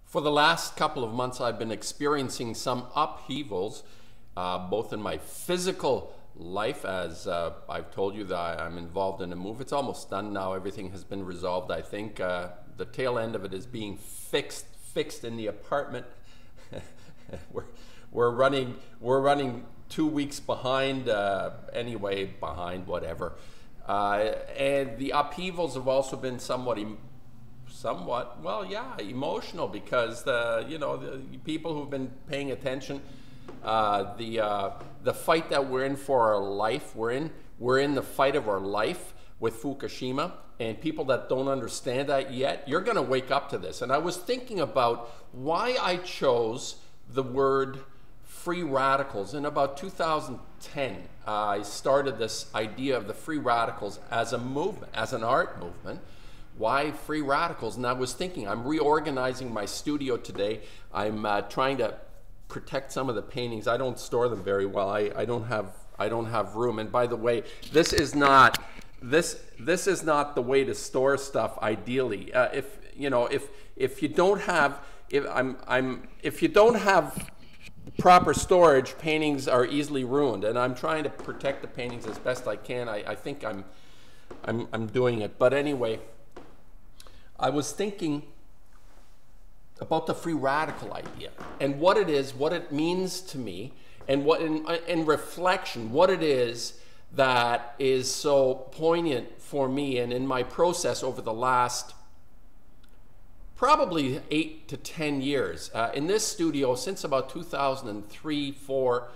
For the last couple of months, I've been experiencing some upheavals, both in my physical life, as I've told you that I'm involved in a move. It's almost done now. Everything has been resolved. I think the tail end of it is being fixed in the apartment. we're running 2 weeks behind, behind whatever. And the upheavals have also been somewhat emotional, because the people who've been paying attention, the fight that we're in for our life, we're in the fight of our life with Fukushima, and people that don't understand that yet, you're going to wake up to this. And I was thinking about why I chose the word free radicals. In about 2010, I started this idea of the free radicals as a movement, as an art movement. Why free radicals? And I was thinking, I'm reorganizing my studio today. I'm trying to protect some of the paintings. I don't store them very well. I don't have room. And by the way, this is not the way to store stuff ideally. If you don't have proper storage, paintings are easily ruined. And I'm trying to protect the paintings as best I can. I think I'm doing it. But anyway, I was thinking about the free radical idea and what it is, what it means to me, and what in reflection, what it is that is so poignant for me and in my process over the last probably 8 to 10 years. In this studio, since about 2003, 4,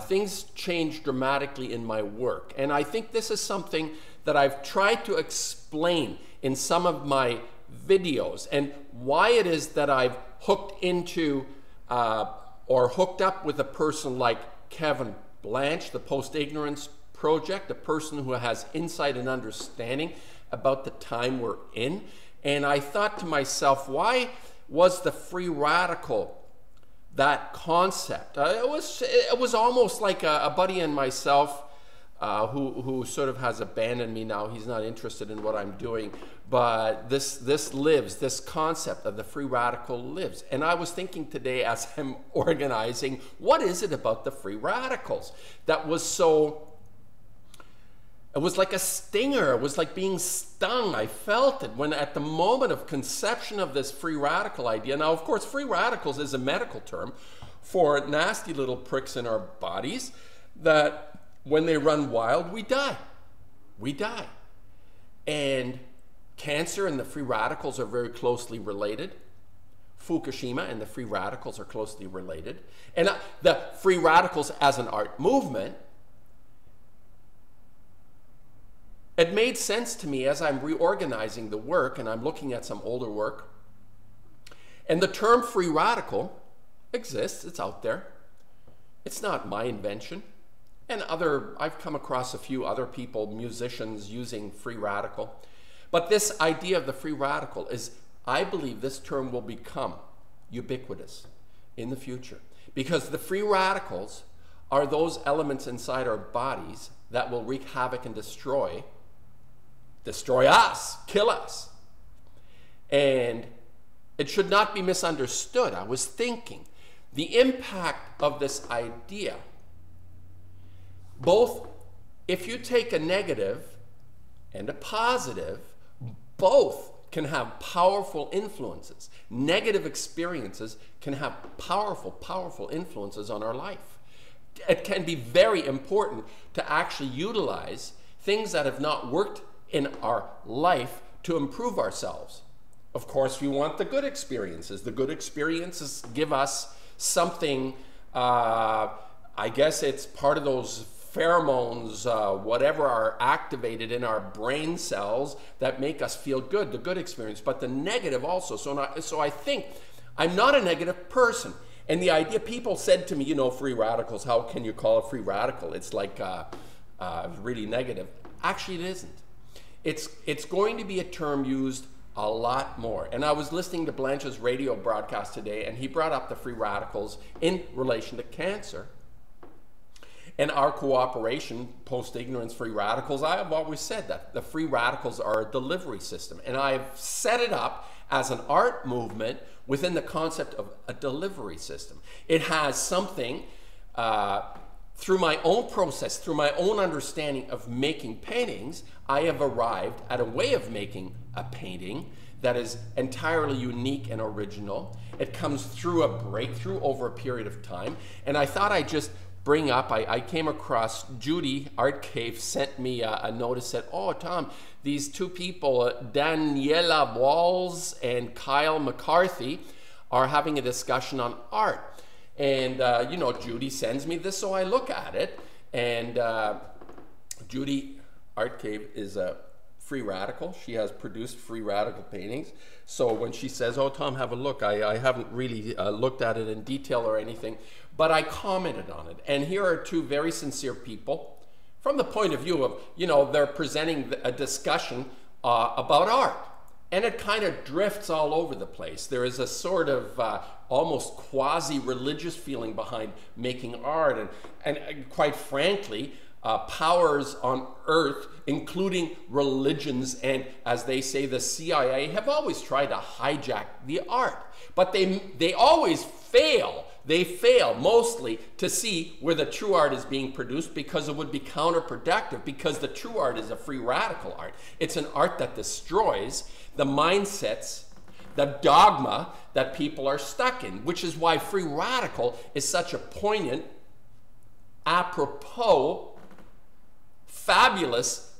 things changed dramatically in my work. And I think this is something that I've tried to explain in some of my videos, and why it is that I've hooked into or hooked up with a person like Kevin Blanche, the Post-Ignorance Project, a person who has insight and understanding about the time we're in. And I thought to myself, why was the free radical that concept? It was almost like a buddy and myself who sort of has abandoned me now. He's not interested in what I'm doing, but this lives, this concept of the free radical lives. And I was thinking today, as I'm organizing, what is it about the free radicals that was so, it was like a stinger, it was like being stung. I felt it when at the moment of conception of this free radical idea. Now, of course, free radicals is a medical term for nasty little pricks in our bodies that when they run wild, we die. We die. And cancer and the free radicals are very closely related. Fukushima and the free radicals are closely related. And the free radicals as an art movement, it made sense to me as I'm reorganizing the work and I'm looking at some older work. And the term free radical exists, it's out there. It's not my invention. And I've come across a few other people, musicians, using free radical. But this idea of the free radical is, I believe this term will become ubiquitous in the future. Because the free radicals are those elements inside our bodies that will wreak havoc and destroy us, kill us. And it should not be misunderstood. I was thinking, the impact of this idea, both if you take a negative and a positive, both can have powerful influences. Negative experiences can have powerful influences on our life. It can be very important to actually utilize things that have not worked in our life to improve ourselves. Of course, we want the good experiences. The good experiences give us something, I guess it's part of those pheromones, whatever are activated in our brain cells that make us feel good, the good experience, but the negative also. So I think I'm not a negative person. And the idea, people said to me, free radicals, how can you call it free radical? It's like really negative. Actually, it isn't. It's going to be a term used a lot more. And I was listening to Blanche's radio broadcast today, and he brought up the free radicals in relation to cancer. And our cooperation, post-ignorance free radicals, I have always said that the free radicals are a delivery system. And I've set it up as an art movement within the concept of a delivery system. It has something, through my own process, through my own understanding of making paintings, I have arrived at a way of making a painting that is entirely unique and original. It comes through a breakthrough over a period of time. And I thought I'd just bring up, I came across, Judy Art Cave sent me a notice that, oh, Tom, these two people, Daniela Walls and Kyle McCarthy, are having a discussion on art. And, you know, Judy sends me this, so I look at it. And Judy Art Cave is a free radical. She has produced free radical paintings. So when she says, oh, Tom, have a look, I haven't really looked at it in detail or anything, but I commented on it. And here are two very sincere people from the point of view of, you know, they're presenting a discussion about art. And it kind of drifts all over the place. There is a sort of almost quasi-religious feeling behind making art. And quite frankly, powers on earth, including religions and, as they say, the CIA, have always tried to hijack the art. But they always fail. They fail mostly to see where the true art is being produced, because it would be counterproductive, because the true art is a free radical art. It's an art that destroys the mindsets, the dogma that people are stuck in, which is why free radical is such a poignant, apropos, fabulous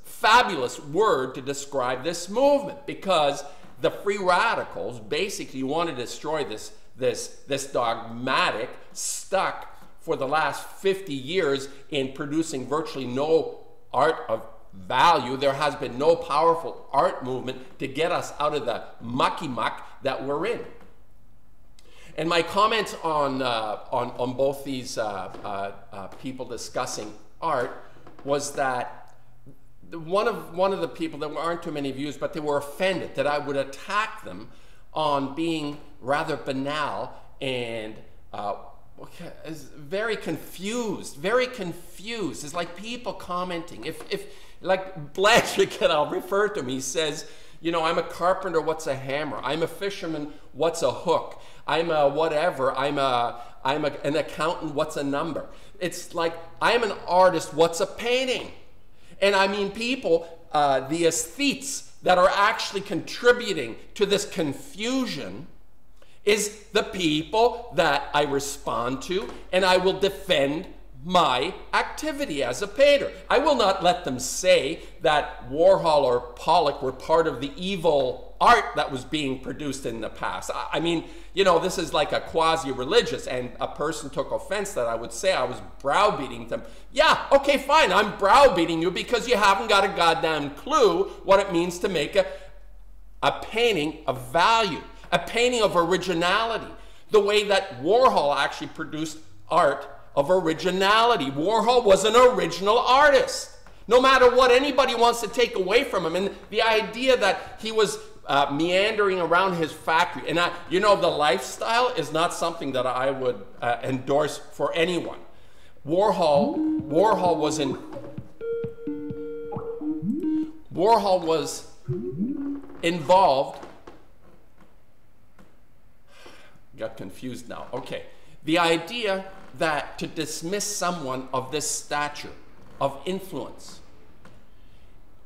word to describe this movement, because the free radicals basically want to destroy this dogmatic, stuck for the last 50 years in producing virtually no art of value. There has been no powerful art movement to get us out of the mucky muck that we're in. And my comments on both these people discussing art was that one of the people, there aren't too many views, but they were offended that I would attack them on being rather banal and very confused. It's like people commenting. If like Blanchard, I'll refer to him, he says, you know, I'm a carpenter, what's a hammer? I'm a fisherman, what's a hook? I'm a whatever, I'm an accountant, what's a number? It's like, I'm an artist, what's a painting? And I mean, people, the aesthetes that are actually contributing to this confusion is the people that I respond to, and I will defend my activity as a painter. I will not let them say that Warhol or Pollock were part of the evil art that was being produced in the past. I mean, you know, this is like a quasi-religious, and a person took offense that I would say I was browbeating them. Yeah, okay, fine, I'm browbeating you because you haven't got a goddamn clue what it means to make a painting of value, a painting of originality, the way that Warhol actually produced art of originality. Warhol was an original artist, no matter what anybody wants to take away from him. And the idea that he was meandering around his factory, and you know, the lifestyle is not something that I would endorse for anyone. Warhol was involved. Got confused now. Okay, the idea that to dismiss someone of this stature, of influence,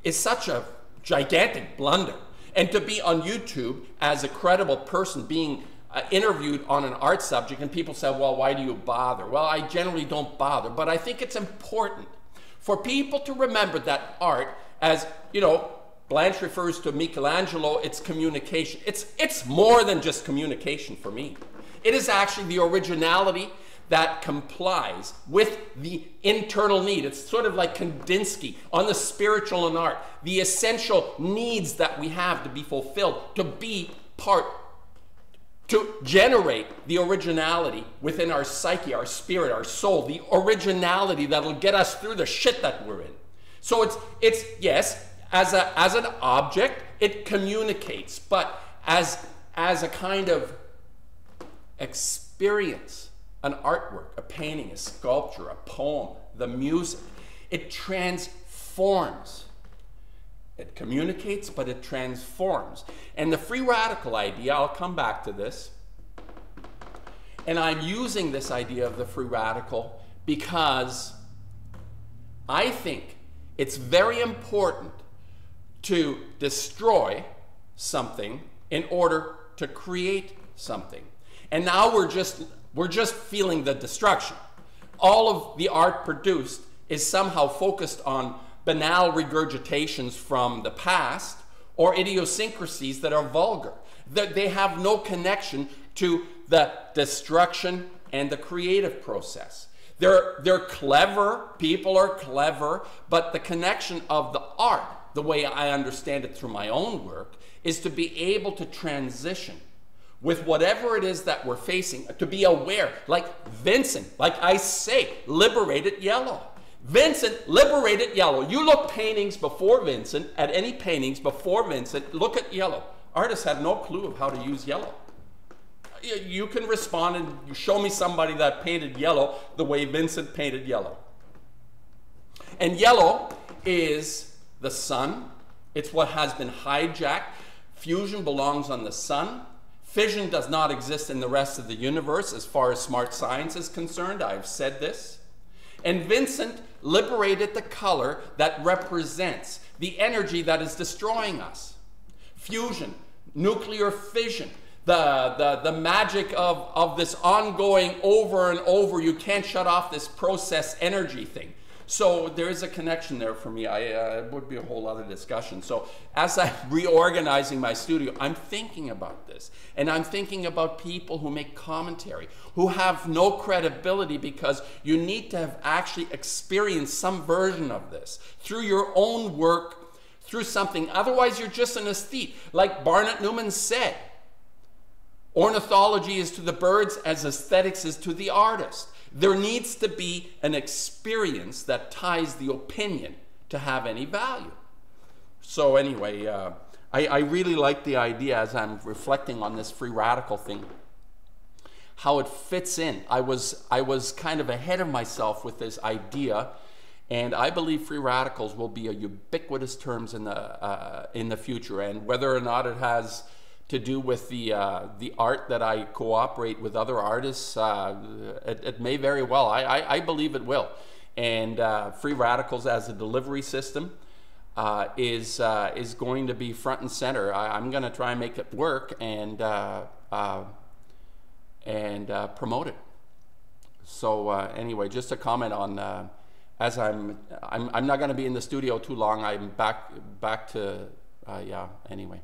is such a gigantic blunder. And to be on YouTube as a credible person being interviewed on an art subject, and people say, well, why do you bother? Well, I generally don't bother, but I think it's important for people to remember that art, as, you know, Blanche refers to Michelangelo, it's communication. It's more than just communication for me. It is actually the originality that complies with the internal need. It's sort of like Kandinsky on the spiritual and art, the essential needs that we have to be fulfilled, to be part, to generate the originality within our psyche, our spirit, our soul, the originality that'll get us through the shit that we're in. So it's yes, as an object, it communicates, but as a kind of experience, an artwork, a painting, a sculpture, a poem, the music, it transforms. It communicates, but it transforms. And the free radical idea, I'll come back to this, and I'm using this idea of the free radical because I think it's very important to destroy something in order to create something. And now we're just feeling the destruction. All of the art produced is somehow focused on banal regurgitations from the past or idiosyncrasies that are vulgar. That they have no connection to the destruction and the creative process. They're clever, people are clever, but the connection of the art, the way I understand it through my own work, is to be able to transition with whatever it is that we're facing, to be aware, like Vincent, like I say, liberated yellow. Vincent, liberated yellow. You look paintings before Vincent, at any paintings before Vincent, look at yellow. Artists had no clue of how to use yellow. You can respond and you show me somebody that painted yellow the way Vincent painted yellow. And yellow is the sun. It's what has been hijacked. Fusion belongs on the sun. Fission does not exist in the rest of the universe as far as smart science is concerned. I've said this. And Vincent liberated the color that represents the energy that is destroying us. Fusion, nuclear fission, the magic of this ongoing over and over, you can't shut off this process energy thing. So there is a connection there for me. It would be a whole other discussion. So as I'm reorganizing my studio, I'm thinking about this. And I'm thinking about people who make commentary, who have no credibility because you need to have actually experienced some version of this through your own work, through something. Otherwise, you're just an aesthete. Like Barnett Newman said, ornithology is to the birds as aesthetics is to the artist. There needs to be an experience that ties the opinion to have any value. So anyway, I really like the idea as I'm reflecting on this free radical thing, how it fits in. I was kind of ahead of myself with this idea, and I believe free radicals will be a ubiquitous term in the future. And whether or not it has to do with the art that I cooperate with other artists, it may very well. I believe it will. And free radicals as a delivery system is going to be front and center. I'm going to try and make it work and promote it. So anyway, just a comment on as I'm not going to be in the studio too long. I'm back to yeah. Anyway.